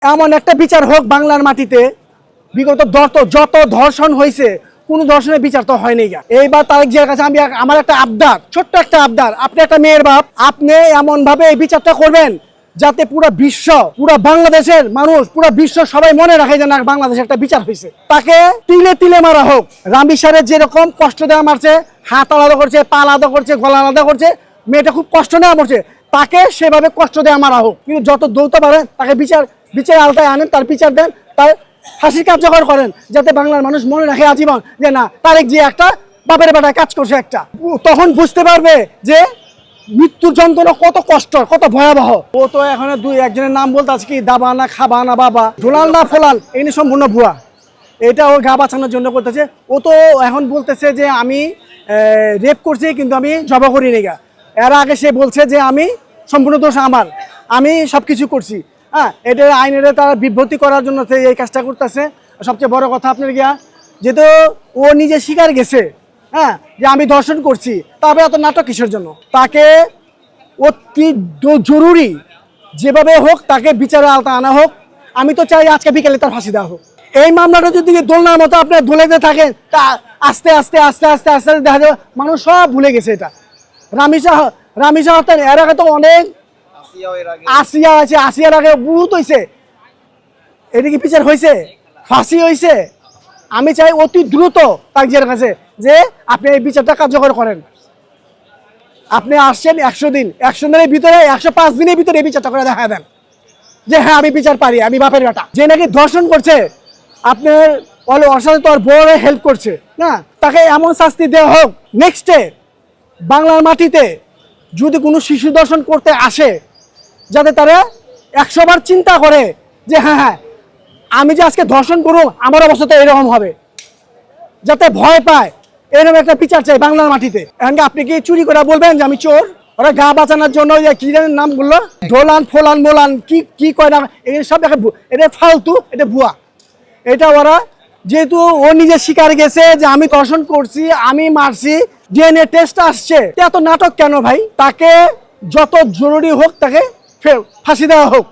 এমন একটা বিচার হোক বাংলার মাটিতে। বিগত যত ধর্ষণ হয়েছে কোনো ধর্ষণের বিচার তো হয়নি। এইবার তারেক জিয়ার কাছে আমি আমার একটা আবদার, ছোট্ট একটা আবদার, আপনি একটা মেয়ের বাপ, আপনি এমন ভাবে এই বিচারটা করবেন যাতে পুরো বিশ্ব, পুরো বাংলাদেশের মানুষ, পুরো বিশ্ব সবাই মনে রাখে যে না, বাংলাদেশে একটা বিচার হয়েছে। তাকে তিলে তিলে মারা হোক। রামি সাহেবের যেরকম কষ্ট দেওয়া মারছে, হাত আলাদা করছে, পা আলাদা করছে, গলা আলাদা করছে, মেয়েটা খুব কষ্ট নেওয়া মরছে, তাকে সেভাবে কষ্ট দেওয়া মারা হোক। কিন্তু যত দ্রুত পারেন তাকে বিচার আওতায় আনেন, তার বিচার দেন, তার ফাঁসি কার্যকর করেন, যাতে বাংলার মানুষ মনে রাখে আজীবন যে না, তারেক জিয়া একটা বাপের বেটায় কাজ করছে একটা। তখন বুঝতে পারবে যে মৃত্যুর যন্ত্রণা কত কষ্ট, কত ভয়াবহ। ও তো এখন একজনের নাম বলতে আছে কি, দাবা না খাবা না বাবা, ঢোলাল না ফোলাল, এই নিয়ে সম্পূর্ণ ভুয়া। এটা ও গা বাঁচানোর জন্য করতেছে। ও তো এখন বলতেছে যে আমি রেপ করছি কিন্তু আমি জবা করি নি গা। এর আগে সে বলছে যে আমি সম্পূর্ণ দোষ আমার, আমি সব কিছু করছি। হ্যাঁ, এটা আইনের তারা বিভ্রান্তি করার জন্য এই কাজটা করতেছে। সবচেয়ে বড় কথা আপনার গিয়া, যেহেতু ও নিজে স্বীকার গেছে, হ্যাঁ, যে আমি ধর্ষণ করছি, তবে এত নাটক কিসের জন্য? তাকে অতি জরুরি যেভাবে হোক তাকে বিচারের আওতায় আনা হোক। আমি তো চাই আজকে বিকেলে তার ফাঁসি দেওয়া হোক। এই মামলাটা যদি দোলনার মতো আপনার দোলাইতে থাকেন, তা আস্তে আস্তে আস্তে আস্তে আস্তে দেখা যাবে মানুষ সব ভুলে গেছে এটা। রামি শাহ হত্যা এর আগে তো অনেক, আসিয়া আছে, আসিয়ার আগে বহুত হয়েছে। এটা কি বিচার হয়েছে? ফাঁসি হয়েছে? আমি চাই অতি দ্রুত তার কাছে যে আপনি এই বিচারটা কার্যকর করেন। আপনি আসছেন 100 দিন, 100 দিনের ভিতরে, 105 দিনের ভিতরে এই বিচারটা করে দেখা দেন যে হ্যাঁ আমি বিচার পারি, আমি বাপের বেটা। যে নাকি ধর্ষণ করছে, আপনার ওর সাথে তো আর বড় হেল্প করছে না, তাকে এমন শাস্তি দেওয়া হোক নেক্সটে বাংলার মাটিতে যদি কোনো শিশু দর্শন করতে আসে, যাতে তারা 100 বার চিন্তা করে যে হ্যাঁ আমি যে আজকে ধর্ষণ করব, আমার অবস্থা তো এরকম হবে, যাতে ভয় পায়। এরকম একটা বিচার চাই বাংলার মাটিতে। এখন আপনি কি চুরি করে বলবেন যে আমি চোর? ওরা গা বাঁচানোর জন্য কি জানেন নাম বললো, ঢোলান ফোলান মোলান কি কয় না, এই সব এটা ফালতু, এটা ভুয়া। এটা ওরা যেহেতু ও নিজে স্বীকার গেছে যে আমি ধর্ষণ করছি, আমি মারছি, ডিএনএ টেস্ট আসছে, এত নাটক কেন ভাই? তাকে যত জরুরি হোক তাকে ফাঁসি দেওয়া হোক।